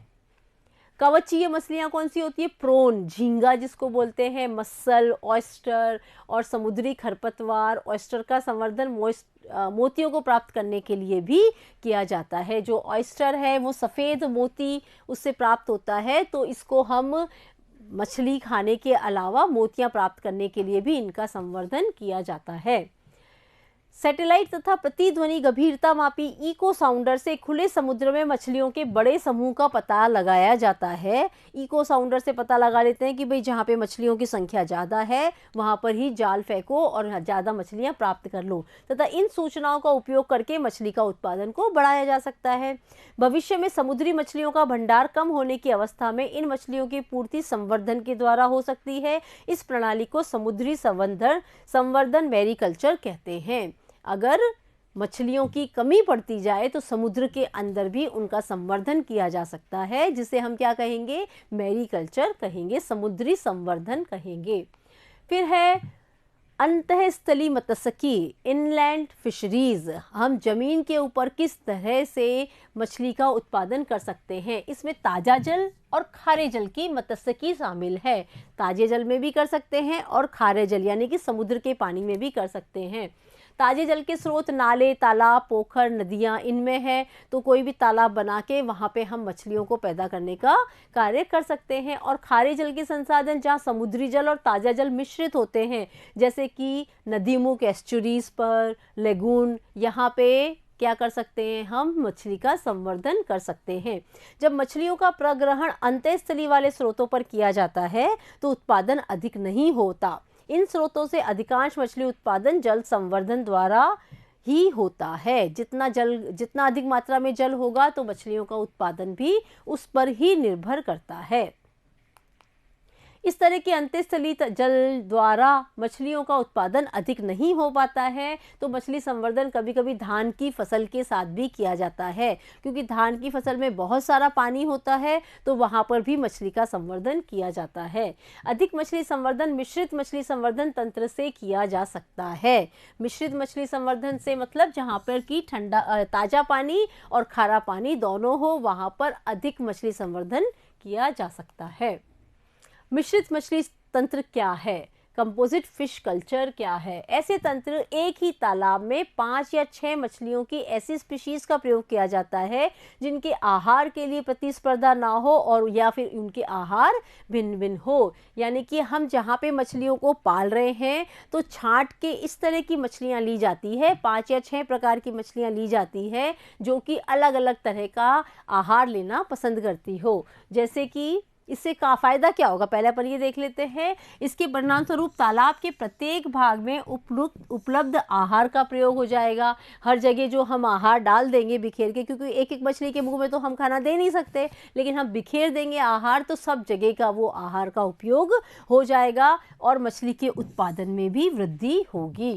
कवचीय मछलियाँ कौन सी होती है? प्रोन, झींगा जिसको बोलते हैं, मसल, ऑयस्टर और समुद्री खरपतवार। ऑयस्टर का संवर्धन मोतियों को प्राप्त करने के लिए भी किया जाता है। जो ऑयस्टर है वो सफ़ेद मोती उससे प्राप्त होता है, तो इसको हम मछली खाने के अलावा मोतियाँ प्राप्त करने के लिए भी इनका संवर्धन किया जाता है। सैटेलाइट तथा प्रतिध्वनि गंभीरता मापी इको साउंडर से खुले समुद्र में मछलियों के बड़े समूह का पता लगाया जाता है। इको साउंडर से पता लगा लेते हैं कि भाई जहाँ पे मछलियों की संख्या ज़्यादा है वहाँ पर ही जाल फेंको और ज़्यादा मछलियाँ प्राप्त कर लो, तथा इन सूचनाओं का उपयोग करके मछली का उत्पादन को बढ़ाया जा सकता है। भविष्य में समुद्री मछलियों का भंडार कम होने की अवस्था में इन मछलियों की पूर्ति संवर्धन के द्वारा हो सकती है। इस प्रणाली को समुद्री संवर्धन मैरीकल्चर कहते हैं। अगर मछलियों की कमी पड़ती जाए तो समुद्र के अंदर भी उनका संवर्धन किया जा सकता है, जिसे हम क्या कहेंगे? मैरीकल्चर कहेंगे, समुद्री संवर्धन कहेंगे। फिर है अंतःस्थली मत्स्यिकी, इनलैंड फिशरीज, हम जमीन के ऊपर किस तरह से मछली का उत्पादन कर सकते हैं। इसमें ताजा जल और खारे जल की मत्स्यिकी शामिल है। ताजे जल में भी कर सकते हैं और खारे जल यानी कि समुद्र के पानी में भी कर सकते हैं। ताजे जल के स्रोत नाले, तालाब, पोखर, नदियाँ इनमें है, तो कोई भी तालाब बना के वहाँ पे हम मछलियों को पैदा करने का कार्य कर सकते हैं। और खारे जल के संसाधन जहाँ समुद्री जल और ताज़ा जल मिश्रित होते हैं, जैसे कि नदी मुख, एस्चुरीज पर, लेगून, यहाँ पे क्या कर सकते हैं, हम मछली का संवर्धन कर सकते हैं। जब मछलियों का प्रग्रहण अंतःस्थली वाले स्रोतों पर किया जाता है तो उत्पादन अधिक नहीं होता। इन स्रोतों से अधिकांश मछली उत्पादन जल संवर्धन द्वारा ही होता है। जितना अधिक मात्रा में जल होगा तो मछलियों का उत्पादन भी उस पर ही निर्भर करता है। इस तरह के अंतःस्थली जल द्वारा मछलियों का उत्पादन अधिक नहीं हो पाता है, तो मछली संवर्धन कभी कभी धान की फसल के साथ भी किया जाता है, क्योंकि धान की फसल में बहुत सारा पानी होता है, तो वहाँ पर भी मछली का संवर्धन किया जाता है। अधिक मछली संवर्धन मिश्रित मछली संवर्धन तंत्र से किया जा सकता है। मिश्रित मछली संवर्धन से मतलब जहाँ पर कि ठंडा ताज़ा पानी और खारा पानी दोनों हो, वहाँ पर अधिक मछली संवर्धन किया जा सकता है। मिश्रित मछली तंत्र क्या है? कंपोजिट फिश कल्चर क्या है? ऐसे तंत्र एक ही तालाब में 5 या 6 मछलियों की ऐसी स्पीशीज का प्रयोग किया जाता है जिनके आहार के लिए प्रतिस्पर्धा ना हो और या फिर उनके आहार भिन्न भिन्न हो। यानी कि हम जहाँ पे मछलियों को पाल रहे हैं तो छांट के इस तरह की मछलियाँ ली जाती है, 5 या 6 प्रकार की मछलियाँ ली जाती है जो कि अलग अलग तरह का आहार लेना पसंद करती हो। जैसे कि इससे का फायदा क्या होगा, पहले पर ये देख लेते हैं। इसके परिणाम स्वरूप तालाब के प्रत्येक भाग में उपलब्ध आहार का प्रयोग हो जाएगा। हर जगह जो हम आहार डाल देंगे बिखेर के, क्योंकि एक एक मछली के मुंह में तो हम खाना दे नहीं सकते, लेकिन हम बिखेर देंगे आहार तो सब जगह का वो आहार का उपयोग हो जाएगा और मछली के उत्पादन में भी वृद्धि होगी।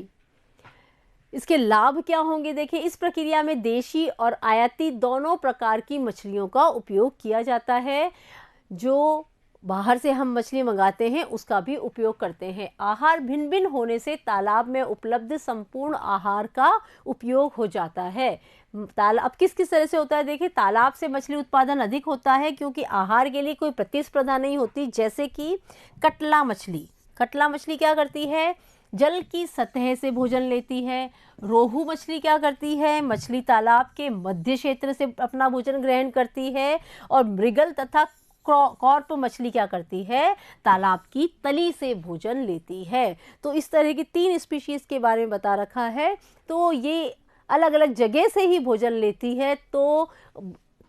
इसके लाभ क्या होंगे, देखिए इस प्रक्रिया में देशी और आयाती दोनों प्रकार की मछलियों का उपयोग किया जाता है। जो बाहर से हम मछली मंगाते हैं उसका भी उपयोग करते हैं। आहार भिन्न भिन्न होने से तालाब में उपलब्ध संपूर्ण आहार का उपयोग हो जाता है। तालाब किस किस तरह से होता है, देखिए तालाब से मछली उत्पादन अधिक होता है क्योंकि आहार के लिए कोई प्रतिस्पर्धा नहीं होती। जैसे कि कटला मछली क्या करती है, जल की सतह से भोजन लेती है। रोहू मछली क्या करती है, मछली तालाब के मध्य क्षेत्र से अपना भोजन ग्रहण करती है। और मृगल तथा कॉर्प मछली क्या करती है, तालाब की तली से भोजन लेती है। तो इस तरह की 3 स्पीशीज के बारे में बता रखा है। तो ये अलग अलग जगह से ही भोजन लेती है, तो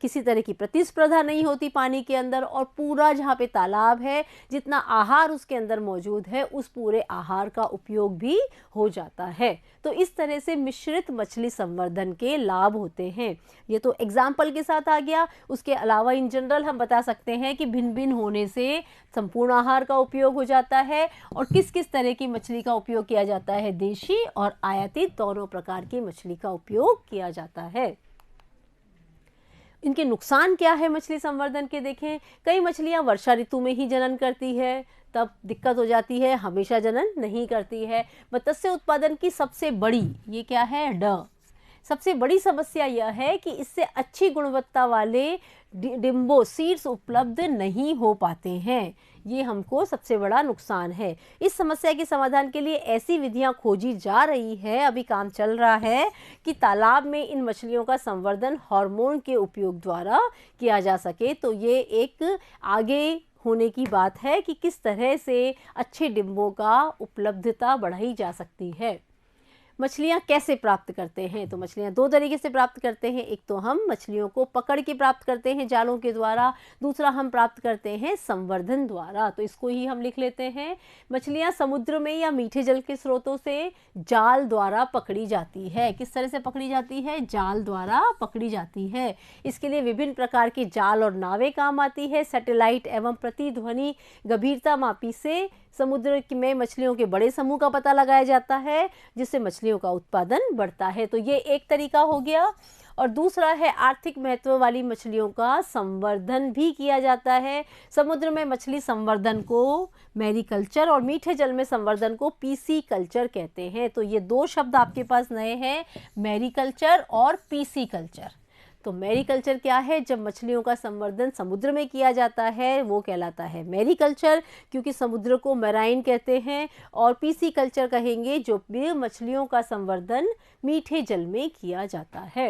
किसी तरह की प्रतिस्पर्धा नहीं होती पानी के अंदर, और पूरा जहाँ पे तालाब है जितना आहार उसके अंदर मौजूद है उस पूरे आहार का उपयोग भी हो जाता है। तो इस तरह से मिश्रित मछली संवर्धन के लाभ होते हैं। ये तो एग्जाम्पल के साथ आ गया। उसके अलावा इन जनरल हम बता सकते हैं कि भिन्न भिन्न होने से संपूर्ण आहार का उपयोग हो जाता है और किस किस तरह की मछली का उपयोग किया जाता है, देशी और आयातित दोनों प्रकार की मछली का उपयोग किया जाता है। इनके नुकसान क्या है मछली संवर्धन के, देखें कई मछलियां वर्षा ऋतु में ही जनन करती है, तब दिक्कत हो जाती है, हमेशा जनन नहीं करती है। मत्स्य उत्पादन की सबसे बड़ी ये क्या है, सबसे बड़ी समस्या यह है कि इससे अच्छी गुणवत्ता वाले डिम्बो सीड्स उपलब्ध नहीं हो पाते हैं। ये हमको सबसे बड़ा नुकसान है। इस समस्या के समाधान के लिए ऐसी विधियां खोजी जा रही है, अभी काम चल रहा है कि तालाब में इन मछलियों का संवर्धन हार्मोन के उपयोग द्वारा किया जा सके। तो ये एक आगे होने की बात है कि किस तरह से अच्छे डिम्बों का उपलब्धता बढ़ाई जा सकती है। मछलियाँ कैसे प्राप्त करते हैं, तो मछलियाँ 2 तरीके से प्राप्त करते हैं। एक तो हम मछलियों को पकड़ के प्राप्त करते हैं जालों के द्वारा, दूसरा हम प्राप्त करते हैं संवर्धन द्वारा। तो इसको ही हम लिख लेते हैं। मछलियाँ समुद्र में या मीठे जल के स्रोतों से जाल द्वारा पकड़ी जाती है। किस तरह से पकड़ी जाती है, जाल द्वारा पकड़ी जाती है। इसके लिए विभिन्न प्रकार के जाल और नावें काम आती है। सैटेलाइट एवं प्रतिध्वनि गंभीरता मापी से समुद्र में मछलियों के बड़े समूह का पता लगाया जाता है, जिससे मछलियों का उत्पादन बढ़ता है। तो ये एक तरीका हो गया। और दूसरा है आर्थिक महत्व वाली मछलियों का संवर्धन भी किया जाता है। समुद्र में मछली संवर्धन को मैरीकल्चर और मीठे जल में संवर्धन को पीसी कल्चर कहते हैं। तो ये दो शब्द आपके पास नए हैं, मैरीकल्चर और पीसी कल्चर। तो मैरीकल्चर क्या है? जब मछलियों का संवर्धन समुद्र में किया जाता है वो कहलाता है मैरीकल्चर, क्योंकि समुद्र को मैराइन कहते हैं। और पीसी कल्चर कहेंगे जो भी मछलियों का संवर्धन मीठे जल में किया जाता है।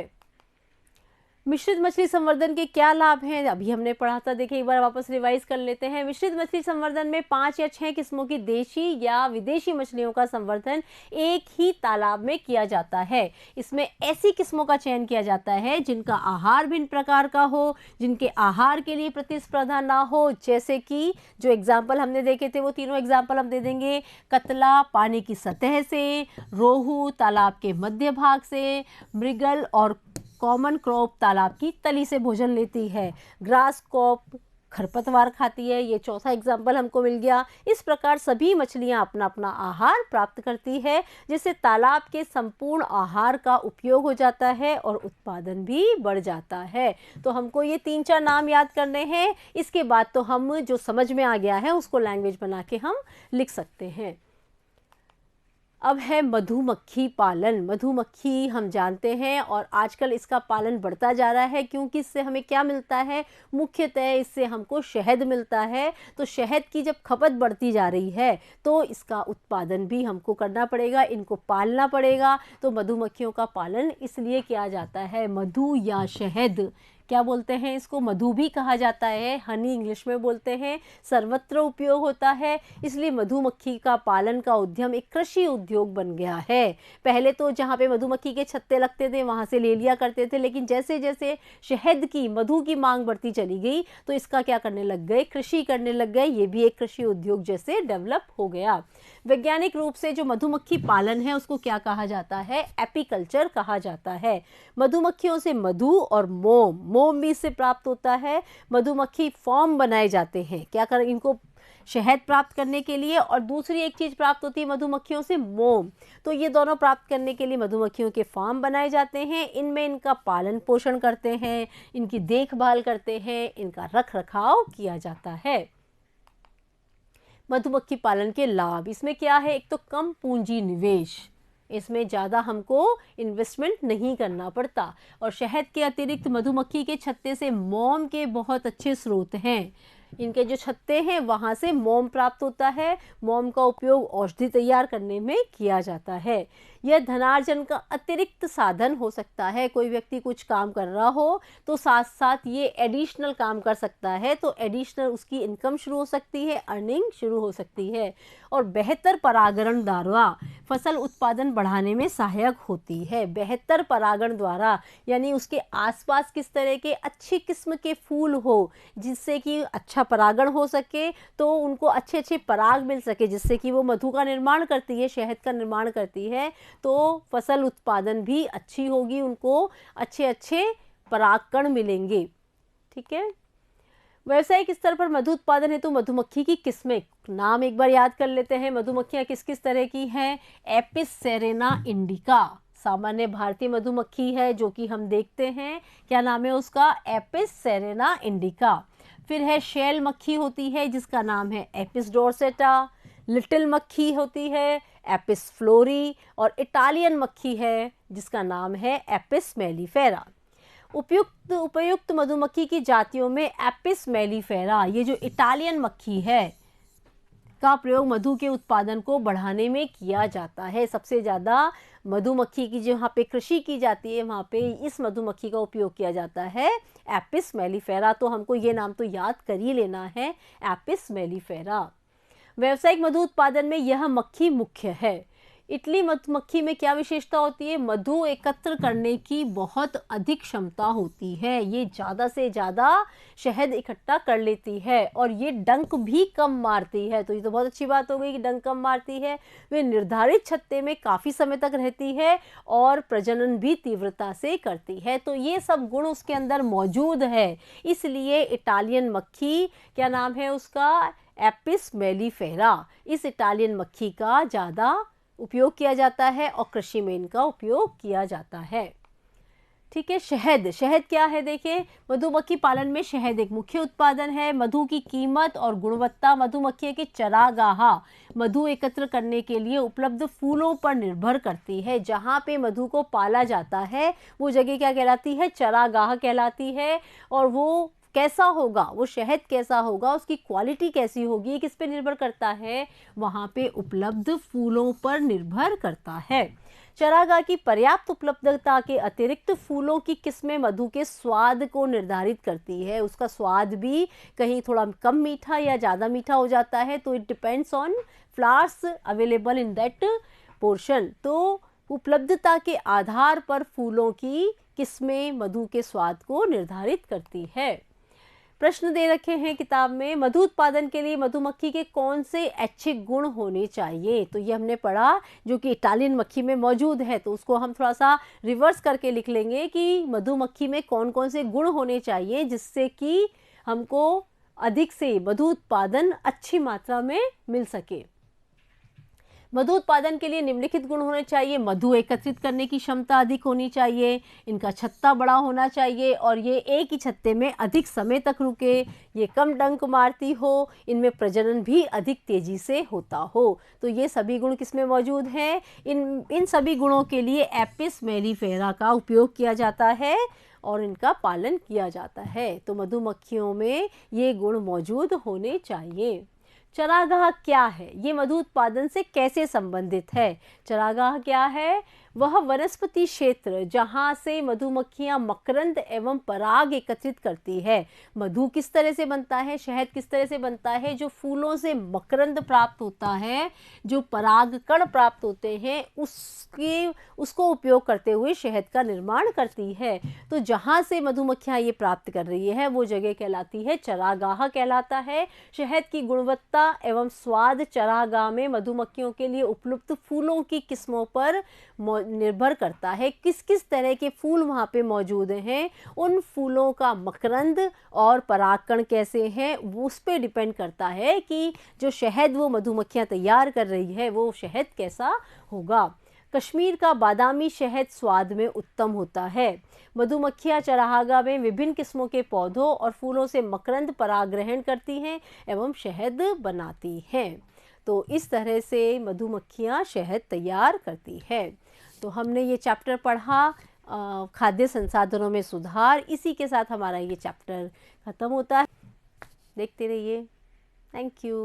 मिश्रित मछली संवर्धन के क्या लाभ हैं? अभी हमने पढ़ा था, देखिए एक बार वापस रिवाइज कर लेते हैं। मिश्रित मछली संवर्धन में 5 या 6 किस्मों की देशी या विदेशी मछलियों का संवर्धन एक ही तालाब में किया जाता है। इसमें ऐसी किस्मों का चयन किया जाता है जिनका आहार भिन्न प्रकार का हो, जिनके आहार के लिए प्रतिस्पर्धा ना हो। जैसे कि जो एग्जाम्पल हमने देखे थे वो तीनों एग्जाम्पल हम दे देंगे। कतला पानी की सतह से, रोहू तालाब के मध्य भाग से, मृगल और कॉमन क्रॉप तालाब की तली से भोजन लेती है। ग्रास कॉप खरपतवार खाती है, ये चौथा एग्जाम्पल हमको मिल गया। इस प्रकार सभी मछलियां अपना अपना आहार प्राप्त करती है, जिससे तालाब के संपूर्ण आहार का उपयोग हो जाता है और उत्पादन भी बढ़ जाता है। तो हमको ये 3-4 नाम याद करने हैं। इसके बाद तो हम जो समझ में आ गया है उसको लैंग्वेज बना के हम लिख सकते हैं। अब है मधुमक्खी पालन। मधुमक्खी हम जानते हैं और आजकल इसका पालन बढ़ता जा रहा है, क्योंकि इससे हमें क्या मिलता है? मुख्यतः इससे हमको शहद मिलता है। तो शहद की जब खपत बढ़ती जा रही है तो इसका उत्पादन भी हमको करना पड़ेगा, इनको पालना पड़ेगा। तो मधुमक्खियों का पालन इसलिए किया जाता है। मधु या शहद क्या बोलते हैं इसको? मधु भी कहा जाता है, हनी इंग्लिश में बोलते हैं। सर्वत्र उपयोग होता है, इसलिए मधुमक्खी का पालन का उद्यम एक कृषि उद्योग बन गया है। पहले तो जहाँ पे मधुमक्खी के छत्ते लगते थे वहाँ से ले लिया करते थे, लेकिन जैसे जैसे शहद की, मधु की मांग बढ़ती चली गई तो इसका क्या करने लग गए? कृषि करने लग गए। ये भी एक कृषि उद्योग जैसे डेवलप हो गया। वैज्ञानिक रूप से जो मधुमक्खी पालन है उसको क्या कहा जाता है? एपीकल्चर कहा जाता है। मधुमक्खियों से मधु और मोम भी इससे प्राप्त होता है। मधुमक्खी फॉर्म बनाए जाते हैं, क्या कर इनको शहद प्राप्त करने के लिए, और दूसरी एक चीज प्राप्त होती है मधुमक्खियों से, मोम। तो ये दोनों प्राप्त करने के लिए मधुमक्खियों के फार्म बनाए जाते हैं। इनमें इनका पालन पोषण करते हैं, इनकी देखभाल करते हैं, इनका रख रखाव किया जाता है। मधुमक्खी पालन के लाभ, इसमें क्या है? एक तो कम पूंजी निवेश, इसमें ज़्यादा हमको इन्वेस्टमेंट नहीं करना पड़ता। और शहद के अतिरिक्त मधुमक्खी के छत्ते से मोम के बहुत अच्छे स्रोत हैं। इनके जो छत्ते हैं वहाँ से मोम प्राप्त होता है। मोम का उपयोग औषधि तैयार करने में किया जाता है। यह धनार्जन का अतिरिक्त साधन हो सकता है। कोई व्यक्ति कुछ काम कर रहा हो तो साथ साथ ये एडिशनल काम कर सकता है, तो एडिशनल उसकी इनकम शुरू हो सकती है, अर्निंग शुरू हो सकती है। और बेहतर परागण द्वारा फसल उत्पादन बढ़ाने में सहायक होती है। बेहतर परागण द्वारा यानी उसके आसपास किस तरह के अच्छी किस्म के फूल हो जिससे कि अच्छा परागण हो सके, तो उनको अच्छे अच्छे पराग मिल सके, जिससे कि वो मधु का निर्माण करती है, शहद का निर्माण करती है, तो फसल उत्पादन भी अच्छी होगी, उनको अच्छे अच्छे परागकण मिलेंगे। ठीक है। व्यावसायिक स्तर पर मधु उत्पादन हेतु मधुमक्खी की किस्में, नाम एक बार याद कर लेते हैं। मधुमक्खियां किस किस तरह की हैं? एपिस सेरेना इंडिका सामान्य भारतीय मधुमक्खी है जो कि हम देखते हैं, क्या नाम है उसका? Apis Serena indica. फिर है शैल मक्खी होती है जिसका नाम है एपिस डोर्सेटा। लिटिल मक्खी होती है एपिस फ्लोरी, और इटालियन मक्खी है जिसका नाम है एपिस मेलिफेरा। उपयुक्त मधुमक्खी की जातियों में एपिस मेलिफेरा, ये जो इटालियन मक्खी है, का प्रयोग मधु के उत्पादन को बढ़ाने में किया जाता है। सबसे ज़्यादा मधुमक्खी की जहाँ पे कृषि की जाती है वहाँ पे इस मधुमक्खी का उपयोग किया जाता है, एपिस मेलिफेरा। तो हमको ये नाम तो याद कर ही लेना है, एपिस मेलिफेरा। व्यावसायिक मधु उत्पादन में यह मक्खी मुख्य है। इटली मधुमक्खी में क्या विशेषता होती है? मधु एकत्र करने की बहुत अधिक क्षमता होती है। ये ज़्यादा से ज़्यादा शहद इकट्ठा कर लेती है और ये डंक भी कम मारती है। तो ये तो बहुत अच्छी बात हो गई कि डंक कम मारती है। वे निर्धारित छत्ते में काफ़ी समय तक रहती है और प्रजनन भी तीव्रता से करती है। तो ये सब गुण उसके अंदर मौजूद है, इसलिए इटालियन मक्खी, क्या नाम है उसका? Apis mellifera. इस इटालियन मक्खी का ज़्यादा उपयोग किया जाता है और कृषि में इनका उपयोग किया जाता है। ठीक है, शहद। शहद क्या है देखिए, मधुमक्खी पालन में शहद एक मुख्य उत्पादन है। मधु की कीमत और गुणवत्ता मधुमक्खी के चरागाह मधु एकत्र करने के लिए उपलब्ध फूलों पर निर्भर करती है। जहाँ पे मधु को पाला जाता है वो जगह क्या कहलाती है, चरागाह कहलाती है। और वो कैसा होगा, वो शहद कैसा होगा, उसकी क्वालिटी कैसी होगी, ये किस पे निर्भर करता है, वहाँ पे उपलब्ध फूलों पर निर्भर करता है। चरागाह की पर्याप्त उपलब्धता के अतिरिक्त फूलों की किस्में मधु के स्वाद को निर्धारित करती है। उसका स्वाद भी कहीं थोड़ा कम मीठा या ज़्यादा मीठा हो जाता है, तो it depends on flowers available in that portion. तो उपलब्धता के आधार पर फूलों की किस्में मधु के स्वाद को निर्धारित करती है। प्रश्न दे रखे हैं किताब में, मधु उत्पादन के लिए मधुमक्खी के कौन से ऐच्छिक गुण होने चाहिए। तो ये हमने पढ़ा जो कि इटालियन मक्खी में मौजूद है, तो उसको हम थोड़ा सा रिवर्स करके लिख लेंगे कि मधुमक्खी में कौन कौन से गुण होने चाहिए जिससे कि हमको अधिक से मधु उत्पादन अच्छी मात्रा में मिल सके। मधु उत्पादन के लिए निम्नलिखित गुण होने चाहिए। मधु एकत्रित करने की क्षमता अधिक होनी चाहिए, इनका छत्ता बड़ा होना चाहिए और ये एक ही छत्ते में अधिक समय तक रुके, ये कम डंक मारती हो, इनमें प्रजनन भी अधिक तेजी से होता हो। तो ये सभी गुण किसमें मौजूद हैं, इन सभी गुणों के लिए एपिस मेलिफेरा का उपयोग किया जाता है और इनका पालन किया जाता है। तो मधुमक्खियों में ये गुण मौजूद होने चाहिए। चरागाह क्या है, ये मधु उत्पादन से कैसे संबंधित है। चरागाह क्या है, वह वनस्पति क्षेत्र जहाँ से मधुमक्खियाँ मकरंद एवं पराग एकत्रित करती है। मधु किस तरह से बनता है, शहद किस तरह से बनता है, जो फूलों से मकरंद प्राप्त होता है, जो पराग कण प्राप्त होते हैं, उसको उपयोग करते हुए शहद का निर्माण करती है। तो जहाँ से मधुमक्खियाँ ये प्राप्त कर रही है वो जगह कहलाती है चरागाह कहलाता है। शहद की गुणवत्ता एवं स्वाद चरागाह में मधुमक्खियों के लिए उपलब्ध फूलों की किस्मों पर निर्भर करता है। किस किस तरह के फूल वहाँ पे मौजूद हैं, उन फूलों का मकरंद और परागकण कैसे हैं, वो उस पर डिपेंड करता है कि जो शहद वो मधुमक्खियाँ तैयार कर रही है वो शहद कैसा होगा। कश्मीर का बादामी शहद स्वाद में उत्तम होता है। मधुमक्खियाँ चरागाह में विभिन्न किस्मों के पौधों और फूलों से मकरंद पराग ग्रहण करती हैं एवं शहद बनाती हैं। तो इस तरह से मधुमक्खियाँ शहद तैयार करती है। तो हमने ये चैप्टर पढ़ा खाद्य संसाधनों में सुधार। इसी के साथ हमारा ये चैप्टर ख़त्म होता है। देखते रहिए। Thank you.